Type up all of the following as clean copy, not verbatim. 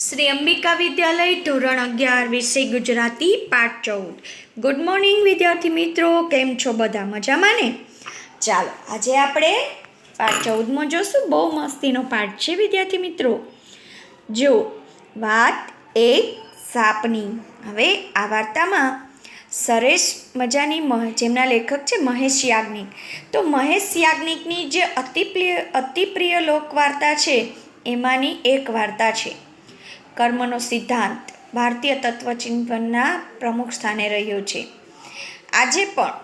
શ્રી અંબિકા વિદ્યાલય ધોરણ 11 વિષય ગુજરાતી પાઠ 14. ગુડ મોર્નિંગ વિદ્યાર્થી મિત્રો, કેમ છો બધા? મજામાં ને? ચાલો આજે આપણે પાઠ 14માં જોશું. બહુ મસ્તીનો પાઠ છે વિદ્યાર્થી મિત્રો. જો વાત એક સાપની. હવે આ વાર્તામાં સરસ મજાની જેમના લેખક છે મહેશ યાજ્ઞિક. તો મહેશ યાજ્ઞિકની જે અતિપ્રિય લોકવાર્તા છે એમાંની એક વાર્તા છે કર્મનો સિદ્ધાંત. ભારતીય તત્વચિંતનના પ્રમુખ સ્થાને રહ્યો છે. આજે પણ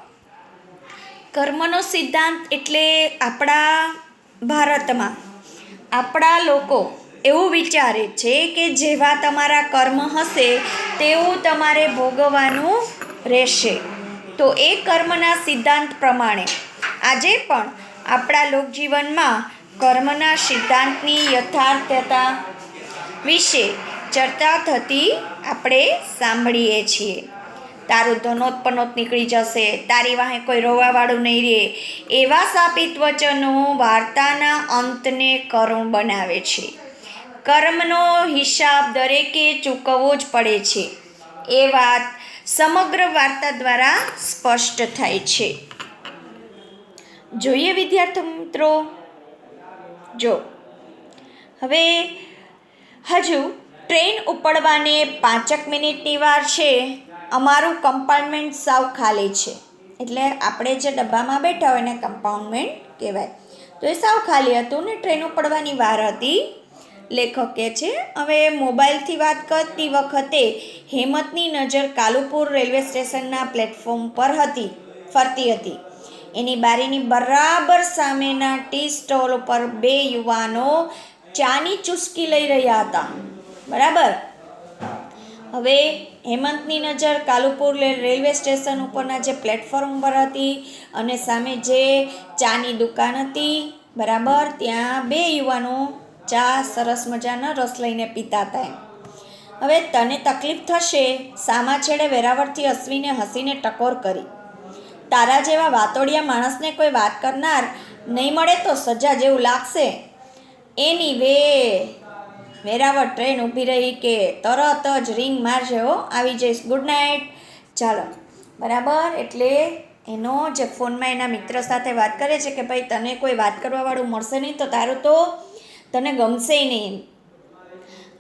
કર્મનો સિદ્ધાંત એટલે આપણા ભારતમાં આપણા લોકો એવું વિચારે છે કે જેવા તમારા કર્મ હશે તેવું તમારે ભોગવવાનું રહેશે. તો એ કર્મના સિદ્ધાંત પ્રમાણે આજે પણ આપણા લોકજીવનમાં કર્મના સિદ્ધાંતની યથાર્થતા વિશે ચર્ચા થતી આપણે સાંભળીએ છીએ. તારું ધનોત પનોત નીકળી જશે, તારી વાહે કોઈ રોવાવાળું નહીં રહે, એવા શાપિત વચનો વાર્તાના અંતને કરુણ બનાવે છે. કર્મનો હિસાબ દરેકે ચૂકવવો જ પડે છે એ વાત સમગ્ર વાર્તા દ્વારા સ્પષ્ટ થાય છે. જોઈએ વિદ્યાર્થી મિત્રો, જો હવે હજુ ટ્રેન ઉપડવાને 5 મિનિટની વાર છે. અમારું કમ્પાર્ટમેન્ટ સાવ ખાલી છે. એટલે આપણે જે ડબ્બામાં બેઠા હોય એને કમ્પાર્ટમેન્ટ કહેવાય. તો એ સાવ ખાલી હતું ને ટ્રેન ઉપડવાની વાર હતી. લેખક કહે છે, હવે મોબાઈલથી વાત કરતી વખતે હેમંતની નજર કાલુપુર રેલવે સ્ટેશનના પ્લેટફોર્મ પર ફરતી હતી. એની બારીની બરાબર સામેના ટી સ્ટોલ ઉપર 2 યુવાનો ચાની ચુસ્કી લઈ રહ્યા હતા. બરાબર. હવે હેમંતની નજર કાલુપુર રેલવે સ્ટેશન ઉપરના જે પ્લેટફોર્મ પર હતી અને સામે જે ચાની દુકાન હતી, બરાબર, ત્યાં 2 યુવાનો ચા સરસ મજાનો રસ લઈને પીતા હતા. હવે તને તકલીફ થશે, સામા છેડે વેરાવળથી અશ્વિને હસીને ટકોર કરી. તારા જેવા વાતોડિયા માણસને કોઈ વાત કરનાર નહીં મળે તો સજા જેવું લાગશે. એની વેરાવળ ટ્રેન ઊભી રહી કે તરત જ રિંગ મારજે હો, આવી જઈશ. Good night. ચાલો, બરાબર. એટલે એનો જે ફોનમાં એના મિત્ર સાથે વાત કરે છે કે ભાઈ તને કોઈ વાત કરવાવાળું મળશે નહીં તો તારું તો તને ગમશે નહીં.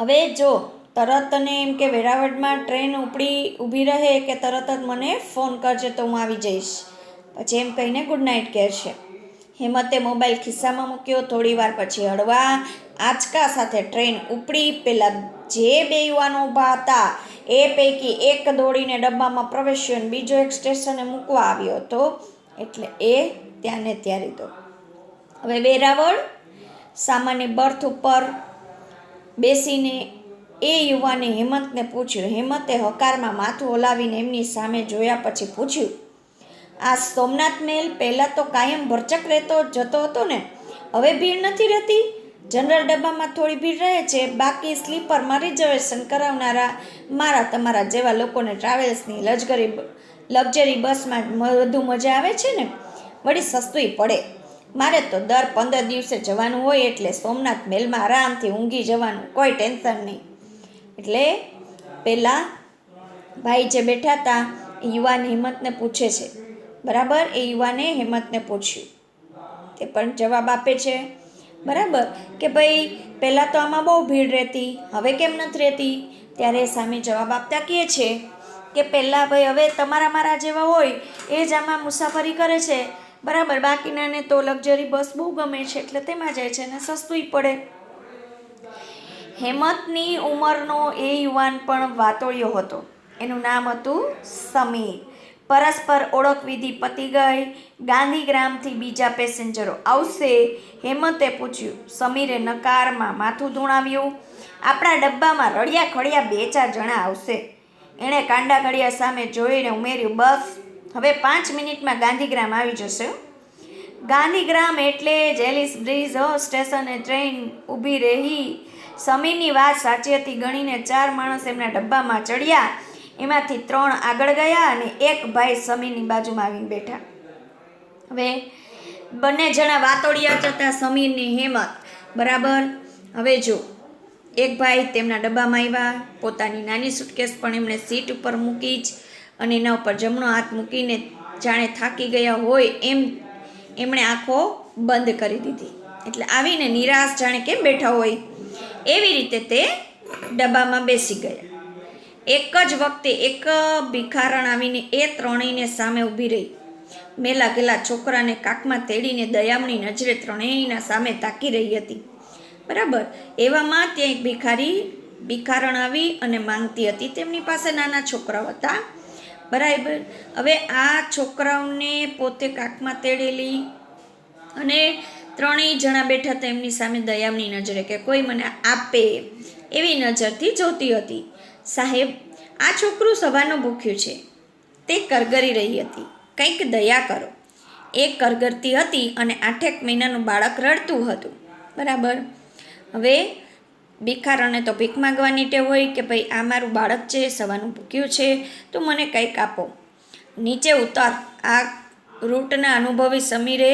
હવે જો તરત તને એમ કે વેરાવળમાં ટ્રેન ઊભી રહે કે તરત જ મને ફોન કરજે તો હું આવી જઈશ. પછી એમ કહીને ગુડ નાઇટ કહે છે. હેમંતે મોબાઈલ ખિસ્સામાં મૂક્યો. થોડી વાર પછી હળવા આંચકા સાથે ટ્રેન ઉપડી. પહેલાં જે 2 યુવાનો ઊભા હતા એ પૈકી એક દોડીને ડબ્બામાં પ્રવેશ્યો અને બીજો એક સ્ટેશને મૂકવા આવ્યો હતો. એટલે એ ત્યાં ને ત્યારે તો હવે વેરાવળ સામાન્ય બર્થ ઉપર બેસીને એ યુવાને હેમંતને પૂછ્યું. હેમંતે હકારમાં માથું હલાવીને એમની સામે જોયા પછી પૂછ્યું, આ સોમનાથ મહેલ પહેલાં તો કાયમ ભરચક રહેતો જતો હતો ને, હવે ભીડ નથી રહેતી? જનરલ ડબ્બામાં થોડી ભીડ રહે છે, બાકી સ્લીપરમાં રિઝર્વેશન કરાવનારા મારા તમારા જેવા લોકોને ટ્રાવેલ્સની લક્ઝરી બસમાં વધુ મજા આવે છે ને, વળી સસ્તુંય પડે. મારે તો દર 15 દિવસે જવાનું હોય એટલે સોમનાથ મહેલમાં આરામથી ઊંઘી જવાનું, કોઈ ટેન્શન નહીં. એટલે પહેલાં ભાઈ જે બેઠા હતા એ યુવાન હેમંતને પૂછે છે. બરાબર. એ યુવાને હેમંતને પૂછ્યું, તે પણ જવાબ આપે છે. બરાબર, કે ભાઈ પહેલાં તો આમાં બહુ ભીડ રહેતી, હવે કેમ નથી રહેતી? ત્યારે સામે જવાબ આપતા કહે છે કે પહેલાં ભાઈ હવે તમારા મારા જેવા હોય એ જ આમાં મુસાફરી કરે છે, બરાબર, બાકીનાને તો લક્ઝરી બસ બહુ ગમે છે એટલે તેમાં જાય છે અને સસ્તુંય પડે. હેમંતની ઉંમરનો એ યુવાન પણ વાતોડિયો હતો. એનું નામ હતું સમીર. પરસ્પર ઓળખવિધિ પતી ગઈ. ગાંધીગ્રામથી બીજા પેસેન્જરો આવશે? હેમંતે પૂછ્યું. સમીરે નકારમાં માથું ધૂણાવ્યું. આપણા ડબ્બામાં રળિયા ખળિયા 2-4 જણા આવશે. એણે કાંડા ઘડિયા સામે જોઈને ઉમેર્યું, બસ હવે 5 મિનિટમાં ગાંધીગ્રામ આવી જશે. ગાંધીગ્રામ એટલે જેલિસ બ્રિજ સ્ટેશને ટ્રેન ઊભી રહી. સમીરની વાત સાચી હતી ગણીને 4 માણસ એમના ડબ્બામાં ચડ્યા. એમાંથી 3 આગળ ગયા અને એક ભાઈ સમીરની બાજુમાં આવીને બેઠા. હવે બંને જણા વાતોડિયા હતા, સમીર ને હેમંત. બરાબર. હવે જો એક ભાઈ તેમના ડબ્બામાં આવ્યા, પોતાની નાની સુટકેસ પણ એમણે સીટ ઉપર મૂકી જ અને એના ઉપર જમણો હાથ મૂકીને જાણે થાકી ગયા હોય એમ એમણે આંખો બંધ કરી દીધી. એટલે આવીને નિરાશ જાણે કેમ બેઠા હોય એવી રીતે તે ડબ્બામાં બેસી ગયા. એક જ વખતે એક ભિખારણ આવીને એ ત્રણેયને સામે ઊભી રહી. મેલા ગેલા છોકરાને કાખમાં તેડીને દયામણી નજરે ત્રણેયના સામે તાકી રહી હતી. બરાબર, એવામાં ત્યાં એક ભિખારણ આવી અને માંગતી હતી. તેમની પાસે નાના છોકરાઓ હતા. બરાબર, હવે આ છોકરાઓને પોતે કાખમાં તેડેલી અને ત્રણેય જણા બેઠા હતા એમની સામે દયામણી નજરે કે કોઈ મને આપે એવી નજરથી જોતી હતી. સાહેબ, આ છોકરું સવારનું ભૂખ્યું છે, તે કરગરી રહી હતી, કંઈક દયા કરો. એ કરગરતી હતી અને 8 મહિનાનું બાળક રડતું હતું. બરાબર, હવે ભિખારણને તો ભીખ માગવાની ટેવ હોય કે ભાઈ આ મારું બાળક છે, સવારનું ભૂખ્યું છે, તું મને કંઈક આપો, નીચે ઉતાર. આ રૂટના અનુભવી સમીરે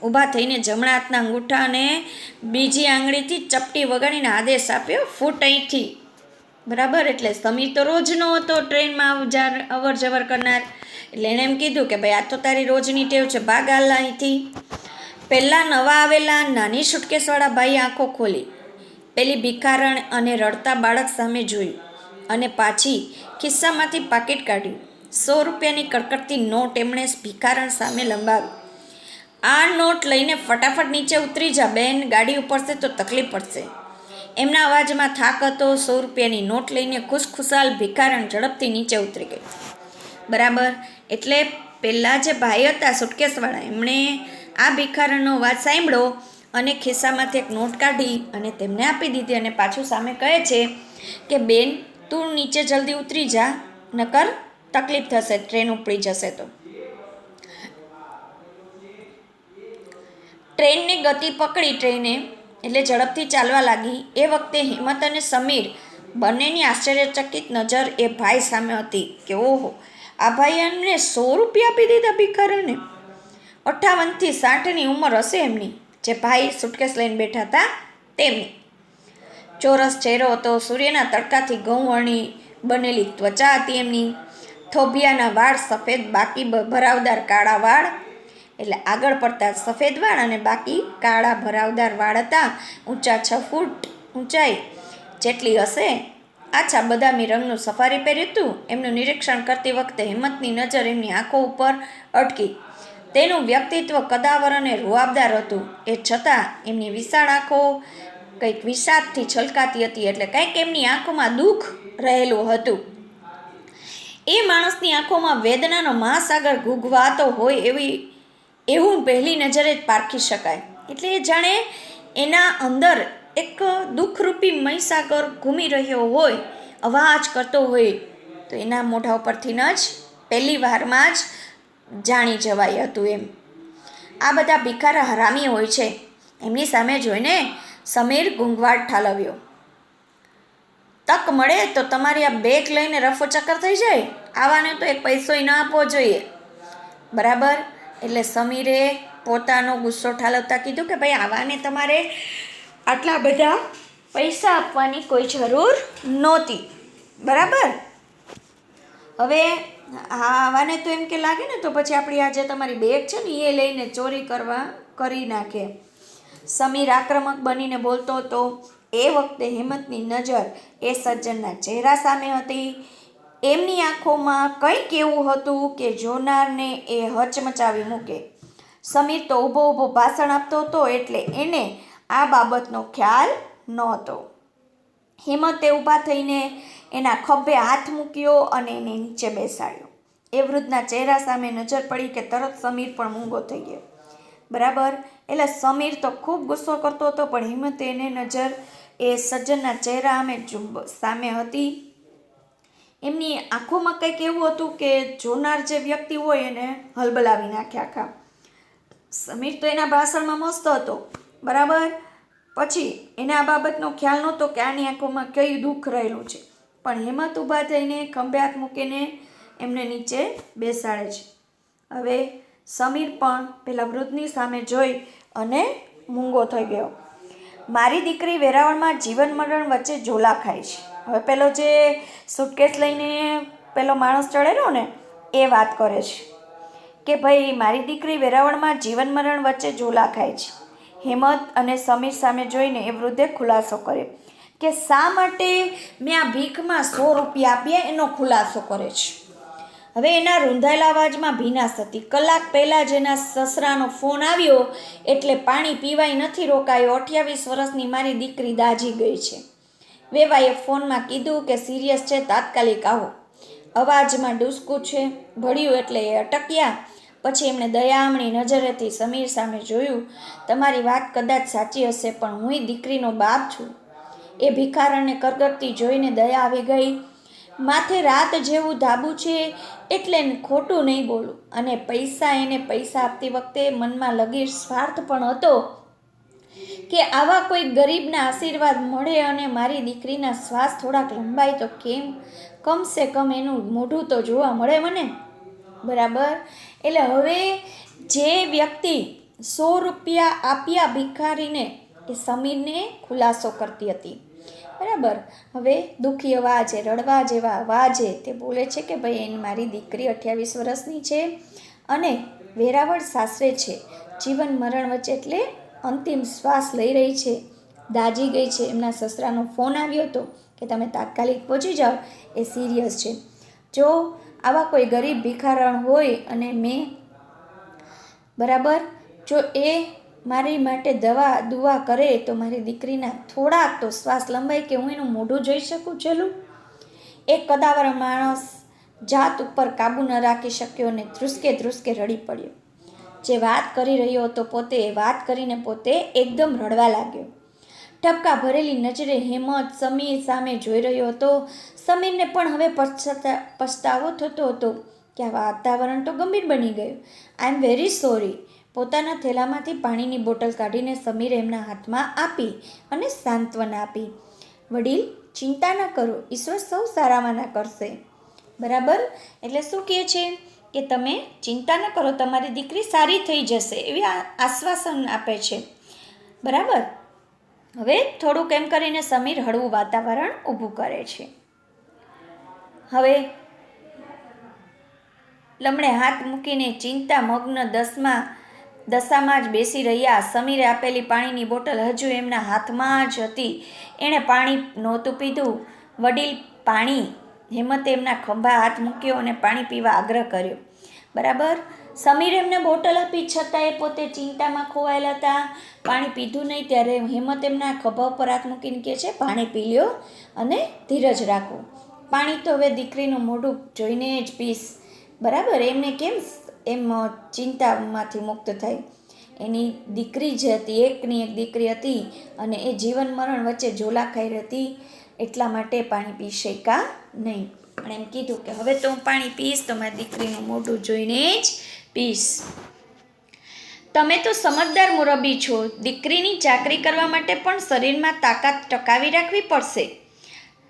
ઊભા થઈને જમણા હાથના અંગૂઠા અને બીજી આંગળીથી ચપટી વગાડીને આદેશ આપ્યો, ફૂટ અહીંથી. બરાબર, એટલે સમીર તો રોજનો હતો ટ્રેનમાં અવર જવર કરનાર. એટલે એણે એમ કીધું કે ભાઈ આ તો તારી રોજની ટેવ છે, ભાગ હાલ અહીંથી. પહેલાં નવા આવેલા નાની સુટકેસવાળા ભાઈએ આંખો ખોલી, પેલી ભિખારણ અને રડતા બાળક સામે જોયું અને પાછી ખિસ્સામાંથી પાકીટ કાઢ્યું. 100 રૂપિયાની કડકડતી નોટ એમણે ભિખારણ સામે લંબાવી. આ નોટ લઈને ફટાફટ નીચે ઉતરી જા બેન, ગાડી ઉપરશે તો તકલીફ પડશે. એમના અવાજમાં થાક હતો. 100 રૂપિયાની નોટ લઈને ખુશખુશાલ ભિખારણ ઝડપથી નીચે ઉતરી ગઈ. બરાબર, એટલે પહેલાં જે ભાઈ હતા સુટકેસવાળા એમણે આ ભિખારણનો અવાજ સાંભળ્યો અને ખિસ્સામાંથી એક નોટ કાઢી અને તેમને આપી દીધી અને પાછું સામે કહે છે કે બેન તું નીચે જલ્દી ઉતરી જા, નકર તકલીફ થશે, ટ્રેન ઉપડી જશે તો. ટ્રેનની ગતિ પકડી ટ્રેને એટલે ઝડપથી ચાલવા લાગી. એ વખતે હેમંત અને સમીર બંનેની આશ્ચર્યચકિત નજર એ ભાઈ સામે હતી કે ઓહો, આ ભાઈએ એમને 100 રૂપિયા આપી દીધા ભિખારણને. 58 થી 60ની ઉંમર હશે એમની, જે ભાઈ સુટકેસ લઈને બેઠા હતા તેમની. ચોરસ ચહેરો હતો, સૂર્યના તડકાથી ઘઉંવર્ણી બનેલી ત્વચા હતી એમની. થોભિયાના વાળ સફેદ, બાકી ભરાવદાર કાળા વાળ, એટલે આગળ પડતા સફેદ વાળ અને બાકી કાળા ભરાવદાર વાળ હતા. ઊંચા 6 ફૂટ ઊંચાઈ જેટલી હશે. આછા બદામી રંગનું સફારી પહેર્યું હતું. એમનું નિરીક્ષણ કરતી વખતે હેમંતની નજર એમની આંખો ઉપર અટકી. તેનું વ્યક્તિત્વ કદાવર અને રૂઆબદાર હતું, એ છતાં એમની વિશાળ આંખો કંઈક વિષાદથી છલકાતી હતી. એટલે કંઈક એમની આંખોમાં દુઃખ રહેલું હતું. એ માણસની આંખોમાં વેદનાનો મહાસાગર ઘૂઘવાતો હોય એવું પહેલી નજરે જ પારખી શકાય. એટલે એ જાણે એના અંદર એક દુઃખરૂપી મહીસાગર ઘૂમી રહ્યો હોય, અવાજ કરતો હોય, તો એના મોઢા ઉપરથી જ પહેલી વારમાં જ જાણી જવાય હતું એમ. આ બધા ભિખારા હરામી હોય છે. એમની સામે જોઈને સમીર ઘૂંઘવાટ ઠાલવ્યો. તક મળે તો તમારી આ બેગ લઈને રફો ચક્કર થઈ જાય, આવાને તો એક પૈસોય ન આપવો જોઈએ. બરાબર, એટલે સમીરે પોતાનો ગુસ્સો ઠાલવતા કીધું કે ભાઈ આવાને તમારે આટલા બધા પૈસા આપવાની કોઈ જરૂર નહોતી. બરાબર, હવે આવાને તો એમ કે લાગે ને તો પછી આપણી આ જે તમારી બેગ છે ને એ લઈને ચોરી કરી નાખે. સમીર આક્રમક બનીને બોલતો હતો. એ વખતે હેમંતની નજર એ સજ્જનના ચહેરા સામે હતી. એમની આંખોમાં કંઈક એવું હતું કે જોનારને એ હચમચાવી મૂકે. સમીર તો ઊભો ઊભો ભાષણ આપતો હતો એટલે એને આ બાબતનો ખ્યાલ નહોતો. હેમંતે ઊભા થઈને એના ખભે હાથ મૂક્યો અને એને નીચે બેસાડ્યો. એ વૃદ્ધના ચહેરા સામે નજર પડી કે તરત સમીર પણ મૂંગો થઈ ગયો. બરાબર, એટલે સમીર તો ખૂબ ગુસ્સો કરતો હતો, પણ હેમંતે એને નજર એ સજ્જનના ચહેરા સામે હતી. એમની આંખોમાં કંઈક એવું હતું કે જોનાર જે વ્યક્તિ હોય એને હલબલાવી નાખે આખા. સમીર તો એના ભાષણમાં મસ્ત હતો. બરાબર, પછી એને આ બાબતનો ખ્યાલ નહોતો કે આની આંખોમાં કઈ દુઃખ રહેલું છે. પણ હેમંત ઊભા થઈને ખંભે હાથ મૂકીને એમને નીચે બેસાડે છે. હવે સમીર પણ પેલા વૃદ્ધની સામે જોઈ અને મૂંગો થઈ ગયો. મારી દીકરી વેરાવળમાં જીવન મરણ વચ્ચે ઝોલા ખાય છે. હવે પેલો જે સુટકેસ લઈને પેલો માણસ ચડેલો ને એ વાત કરે છે કે ભાઈ મારી દીકરી વેરાવળમાં જીવન મરણ વચ્ચે ઝોલા ખાય છે. હેમંત અને સમીર સામે જોઈને એ વૃદ્ધે ખુલાસો કર્યો કે શા માટે મેં આ ભીખમાં 100 રૂપિયા આપ્યા એનો ખુલાસો કરે છે. હવે એના રૂંધાયેલા અવાજમાં ભીનાશ હતી. કલાક પહેલાં જ એના સસરાનો ફોન આવ્યો એટલે પાણી પીવાય નથી રોકાયો. 28 વર્ષની મારી દીકરી દાઝી ગઈ છે. વેવાઈએ ફોનમાં કીધું કે સિરિયસ છે, તાત્કાલિક આવો. અવાજમાં ડૂસકું છે ભળ્યું એટલે એ અટક્યા. પછી એમણે દયામણી નજરેથી સમીર સામે જોયું. તમારી વાત કદાચ સાચી હશે, પણ હુંય દીકરીનો બાપ છું. એ ભિખારણને કરગરતી જોઈને દયા આવી ગઈ. માથે રાત જેવું ધાબુ છે એટલે ખોટું નહીં બોલું. અને એને પૈસા આપતી વખતે મનમાં લગીર સ્વાર્થ પણ હતો કે આવા કોઈ ગરીબના આશીર્વાદ મળે અને મારી દીકરીના શ્વાસ થોડાક લંબાય તો કેમ, કમસે કમ એનું મોઢું તો જોવા મળે મને. બરાબર. એટલે હવે જે વ્યક્તિ 100 રૂપિયા આપ્યા ભિખારીને એ સમીરને ખુલાસો કરતી હતી. બરાબર. હવે દુઃખી અવાજે, રડવા જેવા અવાજે તે બોલે છે કે ભાઈ એની મારી દીકરી 28 વર્ષની છે અને વેરાવળ સાસરે છે. જીવન મરણ વચ્ચે એટલે અંતિમ શ્વાસ લઈ રહી છે, દાઝી ગઈ છે. એમના સસરાનો ફોન આવ્યો હતો કે તમે તાત્કાલિક પહોંચી જાઓ, એ સિરિયસ છે. જો આવા કોઈ ગરીબ ભિખારણ હોય અને બરાબર, જો એ મારી માટે દુઆ કરે તો મારી દીકરીના થોડાક તો શ્વાસ લંબાય કે હું એનું મોઢું જોઈ શકું. ચલું. એક કદાવર માણસ જાત ઉપર કાબુ ન રાખી શક્યો અને ધ્રુસકે રડી પડ્યો. જે વાત કરી રહ્યો હતો વાત કરીને પોતે એકદમ રડવા લાગ્યો. ઠપકા ભરેલી નજરે હેમંત સમીર સામે જોઈ રહ્યો હતો. સમીરને પણ હવે પછતાવો થતો હતો કે આ વાતાવરણ તો ગંભીર બની ગયું. આઈ એમ વેરી સોરી. પોતાના થેલામાંથી પાણીની બોટલ કાઢીને સમીરે એમના હાથમાં આપી અને સાંત્વના આપી. વડીલ, ચિંતા ન કરો, ઈશ્વર સૌ સારાવાના કરશે. બરાબર. એટલે શું કહે છે કે તમે ચિંતા ન કરો, તમારી દીકરી સારી થઈ જશે, એવી આશ્વાસન આપે છે. બરાબર. હવે થોડુંક એમ કરીને સમીર હળવું વાતાવરણ ઊભું કરે છે. હવે લમણે હાથ મૂકીને ચિંતા મગ્ન દશામાં જ બેસી રહ્યા. સમીરે આપેલી પાણીની બોટલ હજુ એમના હાથમાં જ હતી. એણે પાણી નહોતું પીધું. વડીલ, પાણી. હેમંતે એમના ખભા હાથ મૂક્યો અને પાણી પીવા આગ્રહ કર્યો. બરાબર. સમીરે એમને બોટલ આપી છતાં એ પોતે ચિંતામાં ખોવાયેલા હતા. પાણી પીધું નહીં ત્યારે હેમંત એમના ખભા ઉપર હાથ મૂકીને કહે છે પાણી પી લ્યો અને ધીરજ રાખો. પાણી તો હવે દીકરીનું મોઢું જોઈને જ પીશ. બરાબર. એમને કેમ એમ ચિંતામાંથી મુક્ત થાય. એની દીકરી જ હતી, એકની એક દીકરી હતી અને એ જીવન મરણ વચ્ચે ઝોલા ખાઈ હતી, એટલા માટે પાણી પી શક્યા નહીં. પણ એમ કીધું કે હવે તો હું પાણી પીશ તો મારી દીકરીનું મોઢું જોઈને જ પીશ. તમે તો સમજદાર મુરબ્બી છો. દીકરીની ચાકરી કરવા માટે પણ શરીરમાં તાકાત ટકાવી રાખવી પડશે.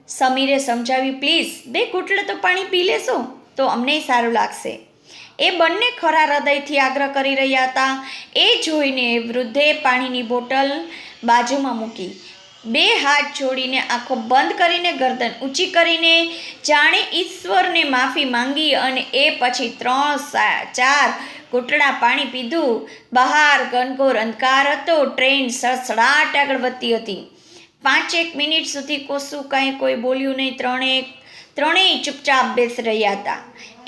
સમીરે સમજાવ્યું. પ્લીઝ 2 ઘૂંટડા તો પાણી પી લેશો તો અમને સારું લાગશે. એ બંને ખરા હૃદયથી આગ્રહ કરી રહ્યા હતા. એ જોઈને વૃદ્ધે પાણીની બોટલ બાજુમાં મૂકી. 2 હાથ જોડીને, આંખો બંધ કરીને, ગરદન ઊંચી કરીને જાણે ઈશ્વરને માફી માંગી અને એ પછી 3-4 ઘૂંટડા પાણી પીધું. બહાર ઘનઘોર અંધકાર હતો. ટ્રેન સડસડાટ આગળ વધતી હતી. 5-1 મિનિટ સુધી કાંઈ કોઈ બોલ્યું નહીં. ત્રણેય ચૂપચાપ બેસી રહ્યા હતા.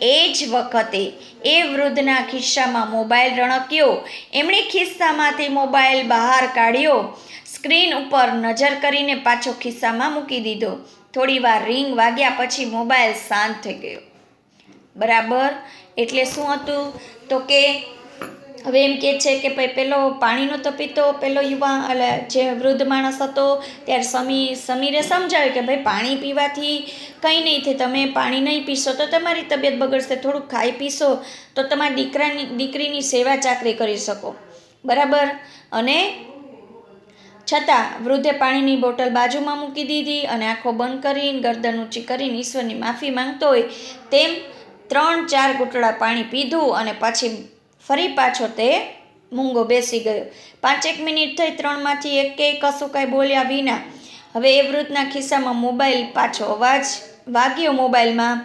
એ જ વખતે એ વૃદ્ધના ખિસ્સામાં મોબાઈલ રણક્યો. એમણે ખિસ્સામાંથી મોબાઈલ બહાર કાઢ્યો, સ્ક્રીન ઉપર નજર કરીને પાછો ખિસ્સામાં મૂકી દીધો. થોડીવાર રિંગ વાગ્યા પછી મોબાઈલ શાંત થઈ ગયો. બરાબર. એટલે શું હતું તો કે હવે એમ કહે છે કે ભાઈ પેલો પાણી નહોતો પીતો, પેલો જે વૃદ્ધ માણસ હતો, ત્યારે સમીરે સમજાવ્યું કે ભાઈ પાણી પીવાથી કંઈ નહીં થાય, તમે પાણી નહીં પીશો તો તમારી તબિયત બગડશે, થોડુંક ખાઈ પીશો તો તમારી દીકરીની સેવા ચાકરી કરી શકો. બરાબર. અને છતાં વૃદ્ધે પાણીની બોટલ બાજુમાં મૂકી દીધી અને આંખો બંધ કરીને, ગરદન ઊંચી કરીને ઈશ્વરની માફી માંગતો હોય તેમ 3-4 ઘૂંટડા પાણી પીધું અને પછી ફરી પાછો તે મૂંગો બેસી ગયો. 5 મિનિટ થઈ, 3માંથી એકેય કશું કાંઈ બોલ્યા વિના. હવે એ વૃદ્ધના ખિસ્સામાં મોબાઈલ, પાછો અવાજ વાગ્યો, મોબાઈલમાં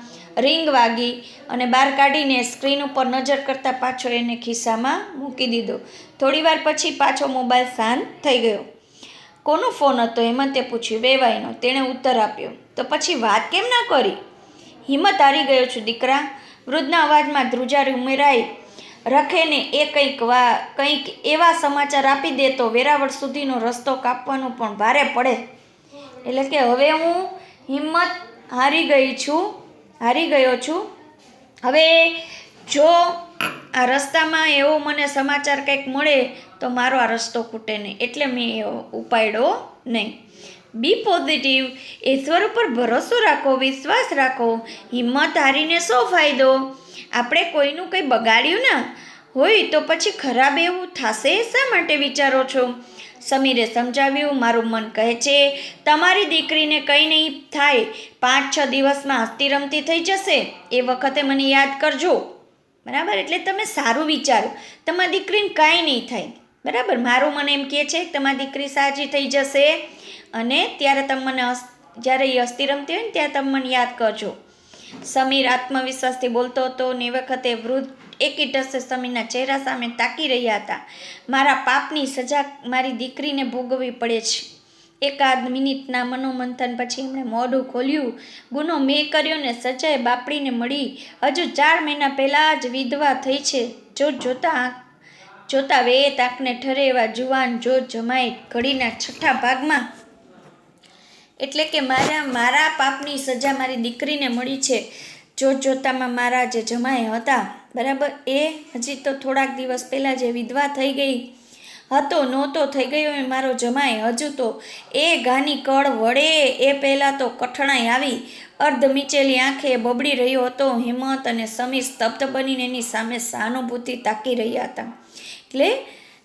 રિંગ વાગી અને બહાર કાઢીને સ્ક્રીન ઉપર નજર કરતાં પાછો એને ખિસ્સામાં મૂકી દીધો. થોડીવાર પછી પાછો મોબાઈલ શાંત થઈ ગયો. કોનો ફોન હતો? હેમંતે પૂછ્યું. વેવાઈનો, તેણે ઉત્તર આપ્યો. તો પછી વાત કેમ ના કરી? હિંમત હારી ગયો છું દીકરા, વૃદ્ધના અવાજમાં ધ્રુજારી ઉમેરાઈ. રખેને એ કંઈક એવા સમાચાર આપી દે તો વેરાવળ સુધીનો રસ્તો કાપવાનો પણ ભારે પડે. એટલે કે હવે હું હિંમત હારી ગયો છું. હવે જો આ રસ્તામાં એવો મને સમાચાર કંઈક મળે તો મારો આ રસ્તો ખૂટે નહીં, એટલે મેં એવો ઉપાડ્યો નહીં. બી પોઝિટિવ, ઈશ્વર ઉપર ભરોસો રાખો, વિશ્વાસ રાખો. હિંમત હારીને શો ફાયદો? આપણે કોઈનું કંઈ બગાડ્યું ના હોય તો પછી ખરાબ એવું થશે શા માટે વિચારો છો? સમીરે સમજાવ્યું. મારું મન કહે છે તમારી દીકરીને કંઈ નહીં થાય, 5-6 દિવસમાં હસતી રમતી થઈ જશે. એ વખતે મને યાદ કરજો, બરાબર? એટલે તમે સારું વિચારો, તમારી દીકરીને કાંઈ નહીં થાય, બરાબર? મારું મને એમ કહે છે કે તમારી દીકરી સાજી થઈ જશે અને ત્યારે તમે મને જ્યારે એ હસતી રમતી હોય ને ત્યારે તમે મને યાદ કરજો. સમીર આત્મવિશ્વાસથી બોલતો હતો ને એ વખતે વૃદ્ધ એકીટસે સમીરના ચહેરા સામે તાકી રહ્યા હતા. મારા પાપની સજા મારી દીકરીને ભોગવવી પડે છે. એકાદ મિનિટના મનોમંથન પછી એમણે મોઢું ખોલ્યું. ગુનો મેં કર્યો ને સજાએ બાપડીને મળી. હજુ 4 મહિના પહેલાં જ વિધવા થઈ છે. જોતા વેત આંખને ઠરે એવા જુવાન જોત જમાઈ ઘડીના 6ઠા ભાગમાં, એટલે કે મારા પાપની સજા મારી દીકરીને મળી છે. જોતામાં મારા જે જમાઈ હતા, બરાબર, એ હજી તો થોડાક દિવસ પહેલાં જે વિધવા થઈ ગઈ નહોતો થઈ ગયો એ મારો જમાઈ. હજુ તો એ ગાની કળ વળે એ પહેલાં તો કઠણાઈ આવી. અર્ધ મીચેલી આંખે બબડી રહ્યો હતો. હેમંત અને સમીર સ્તબ્ધ બનીને એની સામે સહાનુભૂતિ તાકી રહ્યા હતા. એટલે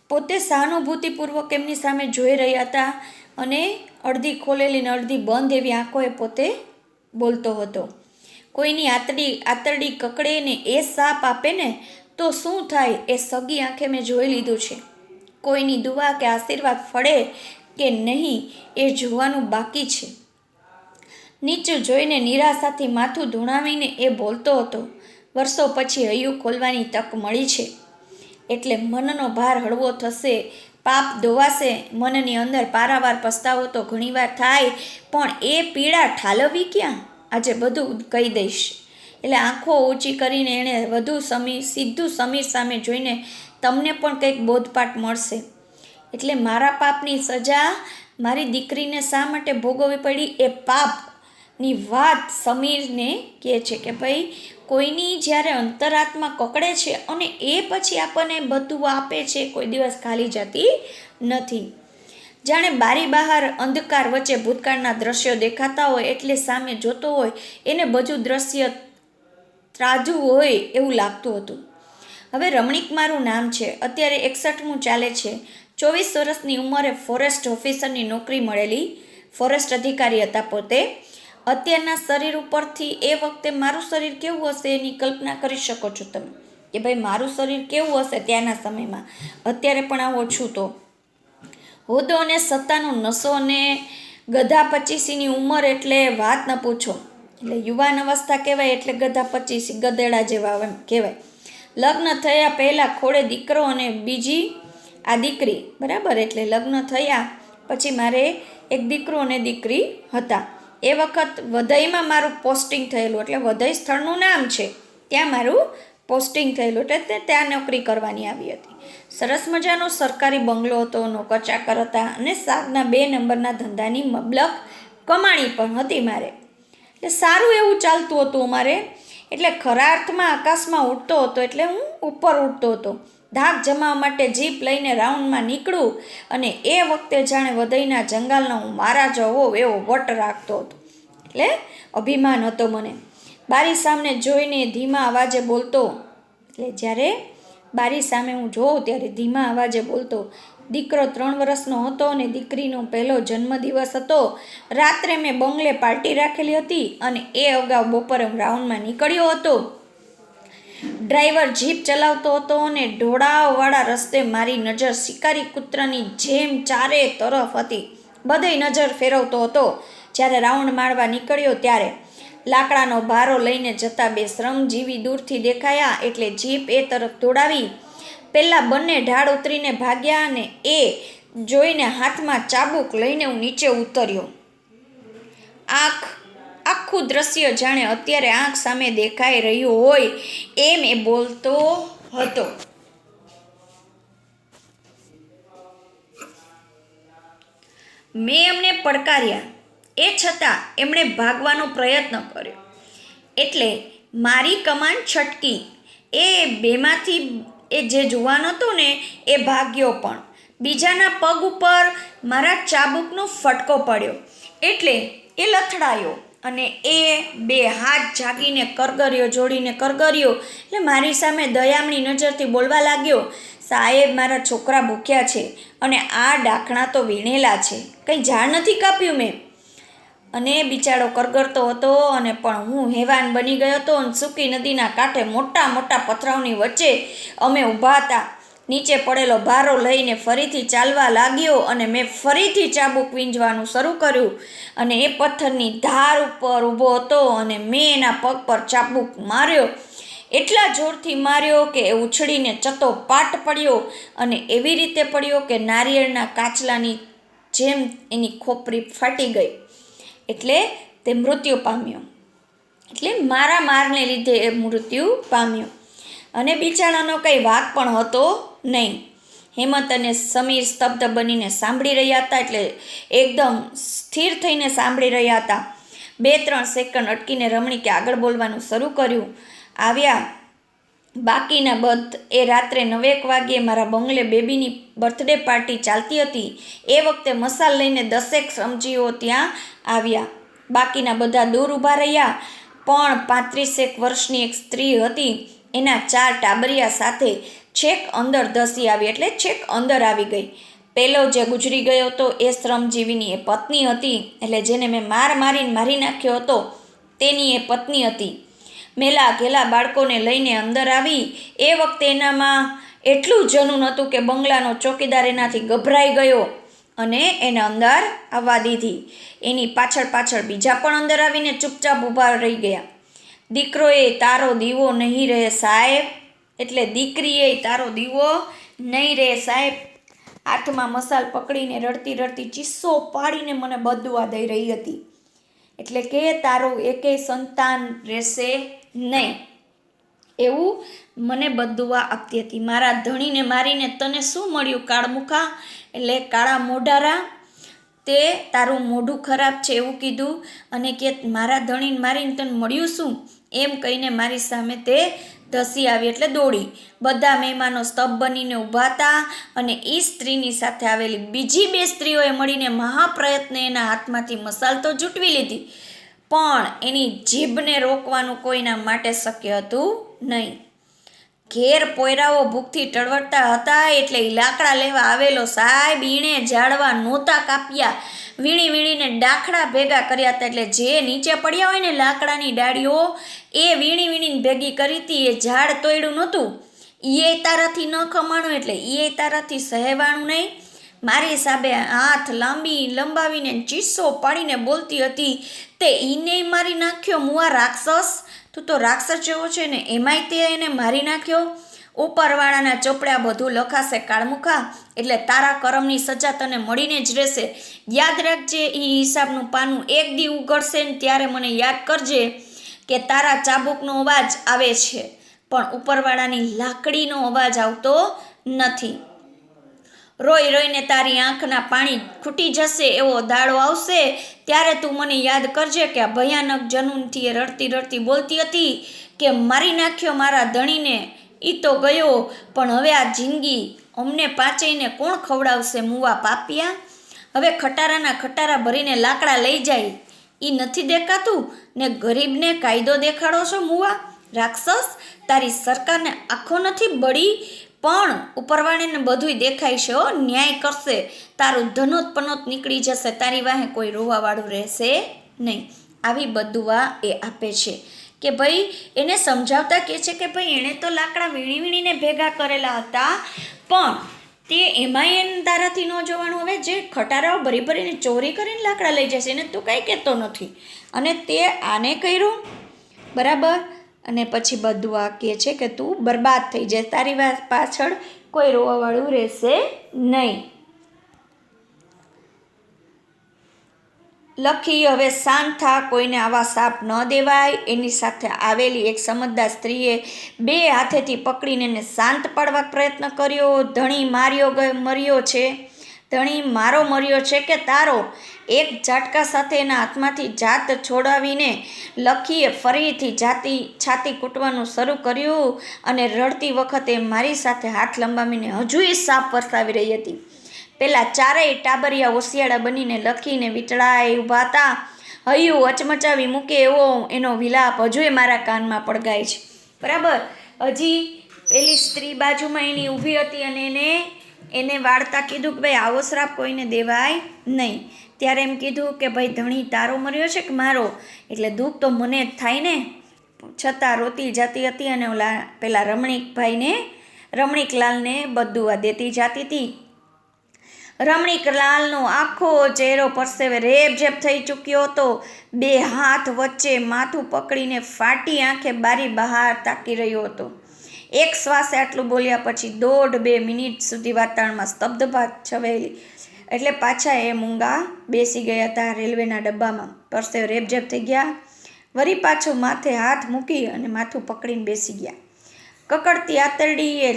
પોતે સહાનુભૂતિપૂર્વક એમની સામે જોઈ રહ્યા હતા અને અડધી ખોલેલી ને અડધી બંધ એવી આંખોએ પોતે બોલતો હતો. કોઈની આતરડી કકડે ને એ સાપ આપે ને તો શું થાય એ સગી આંખે મેં જોઈ લીધું છે. કોઈની દુઆ કે આશીર્વાદ ફળે કે નહીં એ જોવાનું બાકી છે. નીચું જોઈને નિરાશાથી માથું ધૂણાવીને એ બોલતો હતો. વર્ષો પછી હૈયું ખોલવાની તક મળી છે એટલે મનનો ભાર હળવો થશે, પાપ ધોવાશે. મનની અંદર પારાવાર પસ્તાવો તો ઘણીવાર થાય, પણ એ પીડા ઠાલવવી ક્યાં? આજે બધું કહી દઈશ. એટલે આંખો ઊંચી કરીને એણે સીધું સમીર સામે જોઈને, તમને પણ કંઈક બોધપાઠ મળશે. એટલે મારા પાપની સજા મારી દીકરીને શા માટે ભોગવવી પડી એ પાપની વાત સમીરને કહે છે કે ભાઈ, કોઈની જ્યારે અંતરાત્મા કકડે છે અને એ પછી આપણને બધું આપે છે, કોઈ દિવસ ખાલી જતી નથી. જાણે બારી બહાર અંધકાર વચ્ચે ભૂતકાળના દ્રશ્યો દેખાતા હોય એટલે સામે જોતો હોય એને બધું દ્રશ્ય ત્રાજું હોય એવું લાગતું હતું. હવે રમણીક મારું નામ છે. અત્યારે 61મું ચાલે છે. 24 વર્ષની ઉંમરે ફોરેસ્ટ ઓફિસરની નોકરી મળેલી. ફોરેસ્ટ અધિકારી હતા પોતે. અત્યારના શરીર ઉપરથી એ વખતે મારું શરીર કેવું હશે એની કલ્પના કરી શકો છો તમે, કે ભાઈ મારું શરીર કેવું હશે ત્યાંના સમયમાં. અત્યારે પણ આવો છું તો હોદ્દો અને સત્તાનો નશો અને ગધા 25ની ઉંમર એટલે વાત ન પૂછો. એટલે યુવાન અવસ્થા કહેવાય એટલે ગધા 25, ગધેડા જેવા એમ કહેવાય. લગ્ન થયા પહેલાં ખોળે દીકરો અને બીજી આ દીકરી, બરાબર? એટલે લગ્ન થયા પછી મારે એક દીકરો અને દીકરી હતા. એ વખત વધઈમાં મારું પોસ્ટિંગ થયેલું, એટલે વધઈ સ્થળનું નામ છે, ત્યાં મારું પોસ્ટિંગ થયેલું, એટલે ત્યાં નોકરી કરવાની આવી હતી. સરસ મજાનો સરકારી બંગલો હતો, નોકર ચાકર હતા અને 7ના 2 નંબરના ધંધાની મબલક કમાણી પણ હતી મારે. એટલે સારું એવું ચાલતું હતું અમારે. એટલે ખરા અર્થમાં આકાશમાં ઉડતો હતો, એટલે હું ઉપર ઉડતો હતો. ધાક જમાવવા માટે જીપ લઈને રાઉન્ડમાં નીકળું અને એ વખતે જાણે વધઈના જંગલનો હું મહારાજો હોઉં એવો વટ રાખતો હતો. એટલે અભિમાન હતો મને. બારી સામે જોઈને ધીમા અવાજે બોલતો. એટલે જ્યારે બારી સામે હું જોઉં ત્યારે ધીમા અવાજે બોલતો. દીકરો 3 વર્ષનો હતો અને દીકરીનો પહેલો જન્મદિવસ હતો. રાત્રે મેં બંગલે પાર્ટી રાખેલી હતી અને એ અગાઉ બપોરે હું રાઉન્ડમાં નીકળ્યો હતો. ડ્રાઈવર જીપ ચલાવતો હતો અને ઢોળાવવાળા રસ્તે મારી નજર શિકારી કૂતરાની જેમ ચારે તરફ હતી. બધે નજર ફેરવતો હતો. જ્યારે રાઉન્ડ મારવા નીકળ્યો ત્યારે લાકડાનો ભારો લઈને જતા બે શ્રમજીવી દૂરથી દેખાયા એટલે જીપ એ તરફ દોડાવી. પહેલાં બંને ઢાળ ઉતરીને ભાગ્યા અને એ જોઈને હાથમાં ચાબુક લઈને હું નીચે ઉતર્યો. આખું દ્રશ્ય જાણે અત્યારે આંખ સામે દેખાઈ રહ્યું હોય એમ એ બોલતો હતો. મેં એમને પડકાર્યા. એ છતાં એમણે ભાગવાનો પ્રયત્ન કર્યો એટલે મારી કમાન છટકી. એ બેમાંથી એ જે જુવાન હતો ને એ ભાગ્યો પણ બીજાના પગ ઉપર મારા ચાબુકનો ફટકો પડ્યો એટલે એ લથડાયો અને એ બે હાથ જાગીને કરગરીઓ જોડીને કરગર્યો એટલે મારી સામે દયામણી નજરથી બોલવા લાગ્યો, સાહેબ મારા છોકરા ભૂખ્યા છે અને આ ડાખણા તો વીણેલા છે, કંઈ ઝાડ નથી કાપ્યું મેં. અને બિચારો કરગરતો હતો અને પણ હું હેવાન બની ગયો હતો અને સૂકી નદીના કાંઠે મોટા મોટા પથરાઓની વચ્ચે અમે ઊભા હતા. નીચે પડેલો ભારો લઈને ફરીથી ચાલવા લાગ્યો અને મેં ફરીથી ચાબુક વીંજવાનું શરૂ કર્યું અને એ પથ્થરની ધાર ઉપર ઊભો હતો અને મેં એના પગ પર ચાબુક માર્યો. એટલા જોરથી માર્યો કે એ ઉછળીને ચતો પાટ પડ્યો અને એવી રીતે પડ્યો કે નારિયેળના કાચલાની જેમ એની ખોપરી ફાટી ગઈ. એટલે તે મૃત્યુ પામ્યો. એટલે મારા મારને લીધે એ મૃત્યુ પામ્યો અને બિચારાનો કંઈ વાક પણ હતો નહીં. હેમંત અને સમીર સ્તબ્ધ બનીને સાંભળી રહ્યા હતા એટલે એકદમ સ્થિર થઈને સાંભળી રહ્યા હતા. 2-3 સેકન્ડ અટકીને રમણીકે આગળ બોલવાનું શરૂ કર્યું. આવ્યા બાકીના બધ એ રાત્રે 9 વાગ્યે મારા બંગલે બેબીની બર્થડે પાર્ટી ચાલતી હતી. એ વખતે મસાલ લઈને 10 શ્રમજીવીઓ ત્યાં આવ્યા. બાકીના બધા દૂર ઊભા રહ્યા પણ 35 વર્ષની એક સ્ત્રી હતી એના 4 ટાબરિયા સાથે છેક અંદર ધસી આવી એટલે છેક અંદર આવી ગઈ. પેલો જે ગુજરી ગયો હતો એ શ્રમજીવીની એ પત્ની હતી એટલે જેને મેં મારીને મારી નાખ્યો હતો તેની એ પત્ની હતી. મેલા ઘેલા બાળકોને લઈને અંદર આવી. એ વખતે એનામાં એટલું જનૂન હતું કે બંગલાનો ચોકીદાર એનાથી ગભરાઈ ગયો અને એને અંદર આવવા દીધી. એની પાછળ બીજા પણ અંદર આવીને ચૂપચાપ ઊભા રહી ગયા. દીકરોએ તારો દીવો નહીં રહે સાહેબ, એટલે દીકરીએ તારો દીવો નહીં રહે સાહેબ. હાથમાં મસાલ પકડીને રડતી રડતી ચીસો પાડીને મને બદુઆ દઈ રહી હતી. એટલે કે તારું એકેય સંતાન રહેશે નહીં એવું મને બદુઆ આપતી હતી. મારા ધણીને મારીને તને શું મળ્યું કાળમુખા, એટલે કાળા મોઢારા, તે તારું મોઢું ખરાબ છે એવું કીધું અને કે મારા ધણીને મારીને તને મળ્યું શું એમ કહીને મારી સામે તે ધસી આવી એટલે દોડી. બધા મહેમાનો સ્તબ્ધ બનીને ઊભા હતા અને એ સ્ત્રીની સાથે આવેલી બીજી 2 સ્ત્રીઓએ મળીને મહાપ્રયત્ને એના હાથમાંથી મસાલ તો જૂટવી લીધી પણ એની જીભને રોકવાનું કોઈના માટે શક્ય હતું નહીં. ઘેર પોયરાઓ ભૂખથી ટળવળતા હતા એટલે લાકડા લેવા આવેલો સાહેબ ઈણે ઝાડવા નહોતા કાપ્યા, વીણીને ડાખડા ભેગા કર્યા હતા. એટલે જે નીચે પડ્યા હોય ને લાકડાની ડાળીઓ એ વીણીને ભેગી કરી હતી. એ ઝાડ તોડ્યું નહોતું, એ તારાથી ન ખમાણું એટલે એ તારાથી સહેવાણું નહીં. મારી હિસાબે હાથ લંબાવીને ચીસો પાડીને બોલતી હતી, તે ઈને મારી નાખ્યો મુઆ રાક્ષસ, તું તો રાક્ષસ જેવો છે ને એમાંય તે એને મારી નાખ્યો. ઉપરવાળાના ચોપડા બધું લખાશે કાળમુખા, એટલે તારા કરમની સજા તને મળીને જ રહેશે. યાદ રાખજે, એ હિસાબનું પાનું એક દી ઉઘડશે ને ત્યારે મને યાદ કરજે કે તારા ચાબુકનો અવાજ આવે છે પણ ઉપરવાળાની લાકડીનો અવાજ આવતો નથી. રોઈને તારી આંખના પાણી ખૂટી જશે એવો દાડો આવશે ત્યારે તું મને યાદ કરજે કે આ ભયાનક જનૂનથી એ રડતી બોલતી હતી કે મારી નાખ્યો મારા ધણીને, એ તો ગયો પણ હવે આ જિંદગી અમને પાંચેયને કોણ ખવડાવશે મુવા પાપિયા. હવે ખટારાના ખટારા ભરીને લાકડા લઈ જાય એ નથી દેખાતું ને ગરીબને કાયદો દેખાડો છો મુવા રાક્ષસ. તારી સરકારને આંખો નથી બળી પણ ઉપરવાળીને બધુંય દેખાય છે, ન્યાય કરશે. તારું ધનોત નીકળી જશે, તારી વાહે કોઈ રોવાવાળું રહેશે નહીં. આવી બદુઆ એ આપે છે કે ભાઈ એને સમજાવતા કહે છે કે ભાઈ એણે તો લાકડા વીણી વીણીને ભેગા કરેલા હતા, પણ તે એમાંય એને તારાથી ન જોવાનું. હવે જે ખટારાઓ ભરી ભરીને ચોરી કરીને લાકડા લઈ જશે એને તું કાંઈ કહેતો નથી, અને તે આને કર્યું, બરાબર. અને પછી બધું આ કહે છે કે તું બરબાદ થઈ જાય, તારી વાત પાછળ કોઈ રોવાવાળું રહેશે નહીં. લખી હવે શાંત થા, કોઈને આવા સાપ ન દેવાય. એની સાથે આવેલી એક સમજદાર સ્ત્રીએ 2 હાથેથી પકડીને એને શાંત પાડવા પ્રયત્ન કર્યો. ધણી મર્યો છે, ધણી મારો મર્યો છે કે તારો? એક ઝાટકા સાથે એના હાથમાંથી જાત છોડાવીને લખીએ ફરીથી છાતી કૂટવાનું શરૂ કર્યું, અને રડતી વખતે મારી સાથે હાથ લંબાવીને હજુય સાપ વરસાવી રહી હતી. પેલા ચારેય ટાબરિયા હોશિયાળા બનીને લખીને વીંટળાઈ ઊભા હતા. હૈયું અચમચાવી મૂકે એવો એનો વિલાપ હજુય મારા કાનમાં પડઘાય છે, બરાબર. હજી પેલી સ્ત્રી બાજુમાં એની ઊભી હતી, અને એને વાળતા કીધું કે ભાઈ આવો શ્રાપ કોઈને દેવાય નહીં. ત્યારે એમ કીધું કે ભાઈ ધણી તારો મર્યો છે કે મારો? એટલે દુઃખ તો મને જ થાય ને. છતાં રોતી જતી હતી, અને પેલા રમણીકલાલને બદુઆ દેતી જતી હતી. રમણીકલાલનો આખો ચહેરો પરસેવે રેબઝેબ થઈ ચૂક્યો હતો. 2 હાથ વચ્ચે માથું પકડીને ફાટી આંખે બારી બહાર તાકી રહ્યો હતો. એક શ્વાસે આટલું બોલ્યા પછી 1.5-2 મિનિટ સુધી વાતાવરણમાં સ્તબ્ધતા છવાયેલી. એટલે પાછા એ મૂંગા બેસી ગયા હતા રેલવેના ડબ્બામાં. પરસેવે રેબઝેબ થઈ ગયા. વળી પાછો માથે હાથ મૂકી અને માથું પકડીને બેસી ગયા. કકડતી આંતરડીએ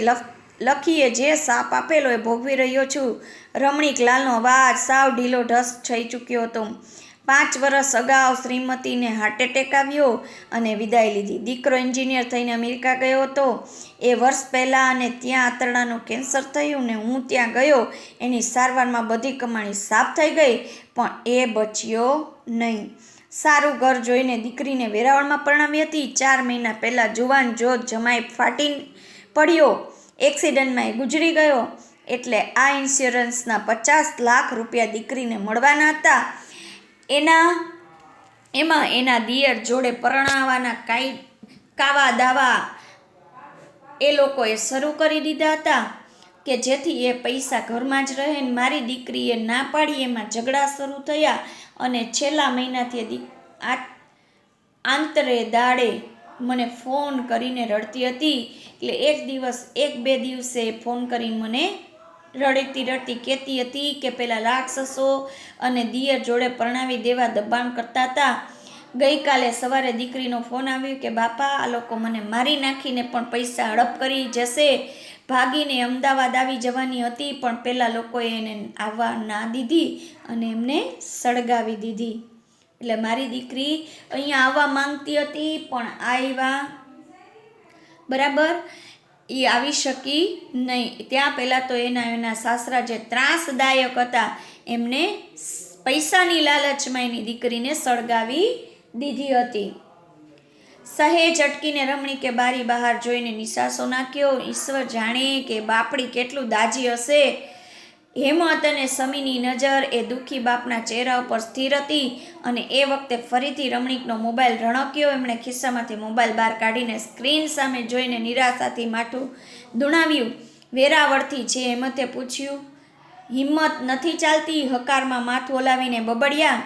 લખીએ જે સાપ આપેલો એ ભોગવી રહ્યો છું. રમણીકલાલનો અવાજ સાવ ઢીલો ઢસ થઈ ચૂક્યો હતો. 5 વર્ષ અગાઉ શ્રીમતીને હાર્ટ એટેક આવ્યો અને વિદાય લીધી. દીકરો એન્જિનિયર થઈને અમેરિકા ગયો હતો એ વર્ષ પહેલાં, અને ત્યાં આંતરડાનું કેન્સર થયું ને હું ત્યાં ગયો. એની સારવારમાં બધી કમાણી સાફ થઈ ગઈ, પણ એ બચ્યો નહીં. સારું ઘર જોઈને દીકરીને વેરાવળમાં પરણાવી હતી. 4 મહિના પહેલાં જુવાન જોધ જમાઈ ફાટી પડ્યો, એક્સિડન્ટમાં એ ગુજરી ગયો. એટલે આ ઇન્સ્યોરન્સના 50 લાખ રૂપિયા દીકરીને મળવાના હતા. એમાં એના દિયર જોડે પરણાવવાના કાવા દાવા એ લોકોએ શરૂ કરી દીધા હતા કે જેથી એ પૈસા ઘરમાં જ રહે. મારી દીકરીએ ના પાડી, એમાં ઝઘડા શરૂ થયા, અને છેલ્લા મહિનાથી આંતરે દાડે મને ફોન કરીને રડતી હતી. એટલે 1-2 દિવસે ફોન કરીને મને રડતી કહેતી હતી કે પેલા રાક્ષસો અને દિયર જોડે પરણાવી દેવા દબાણ કરતા હતા. ગઈકાલે સવારે દીકરીનો ફોન આવ્યો કે બાપા આ લોકો મને મારી નાખીને પણ પૈસા હડપ કરી જશે. ભાગીને અમદાવાદ આવી જવાની હતી, પણ પેલા લોકોએ એને આવવા ના દીધી અને એમને સળગાવી દીધી. એટલે મારી દીકરી અહીંયા આવવા માંગતી હતી, પણ આવ્યા બરાબર એ આવી શકી નહીં. ત્યાં પહેલાં તો એના સાસરા જે ત્રાસદાયક હતા, એમને પૈસાની લાલચમાં એની દીકરીને સળગાવી દીધી હતી. સહેજ અટકીને રમણીકે બારી બહાર જોઈને નિસાસો નાખ્યો. ઈશ્વર જાણે કે બાપડી કેટલું દાજી હશે. હેમત અને સમીની નજર એ દુઃખી બાપના ચહેરા ઉપર સ્થિર હતી, અને એ વખતે ફરીથી રમણીકનો મોબાઈલ રણક્યો. એમણે ખિસ્સામાંથી મોબાઈલ બહાર કાઢીને સ્ક્રીન સામે જોઈને નિરાશાથી માથું દુણાવ્યું. વેરાવળથી છે? હેમતે પૂછ્યું. હિંમત નથી ચાલતી? હકારમાં માથું હલાવીને બબડ્યા.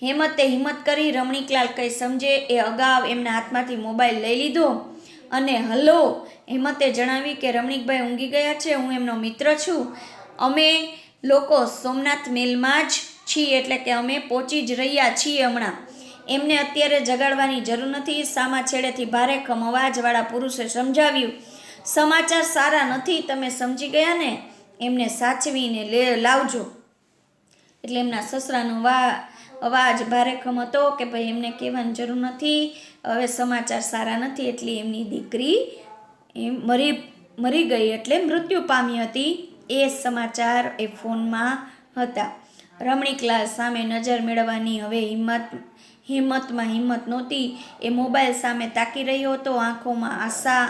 હેમતે હિંમત કરી. રમણીકલાલ કંઈ સમજે એ અગાઉ એમના હાથમાંથી મોબાઈલ લઈ લીધો અને હલો, હેમતે જણાવ્યું કે રમણીકભાઈ ઊંઘી ગયા છે, હું એમનો મિત્ર છું. અમે લોકો સોમનાથ મેલમાં જ છીએ, એટલે કે અમે પહોંચી જ રહ્યા છીએ હમણાં. એમને અત્યારે જગાડવાની જરૂર નથી. સામા છેડેથી ભારેખમ અવાજવાળા પુરુષે સમજાવ્યું. સમાચાર સારા નથી, તમે સમજી ગયા ને? એમને સાચવીને લાવજો. એટલે એમના સસરાનો અવાજ ભારેખમ હતો કે ભાઈ એમને કહેવાની જરૂર નથી, હવે સમાચાર સારા નથી. એટલે એમની દીકરી મરી ગઈ, એટલે મૃત્યુ પામી હતી. એ સમાચાર એ ફોનમાં હતા. રમણીકલાલ સામે નજર મેળવવાની હવે હિંમતમાં હિંમત નહોતી. એ મોબાઈલ સામે તાકી રહ્યો હતો. આંખોમાં આશા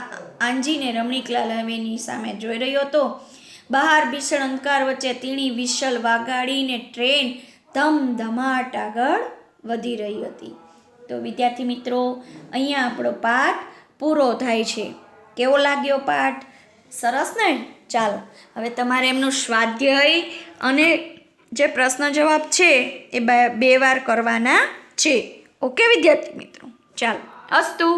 આંજીને રમણીકલાલ હવેની સામે જોઈ રહ્યો હતો. બહાર ભીષણ અંધકાર વચ્ચે તીણી વિશલ વાગાડીને ટ્રેન ધમધમાટ આગળ વધી રહી હતી. તો વિદ્યાર્થી મિત્રો અહીંયા આપણો પાઠ પૂરો થાય છે. કેવો લાગ્યો પાઠ? સરસ ને? ચાલો હવે તમારે એમનું સ્વાધ્યાય અને જે પ્રશ્ન જવાબ છે એ બે વાર કરવાના છે. ઓકે વિદ્યાર્થી મિત્રો, ચાલો અસ્તુ.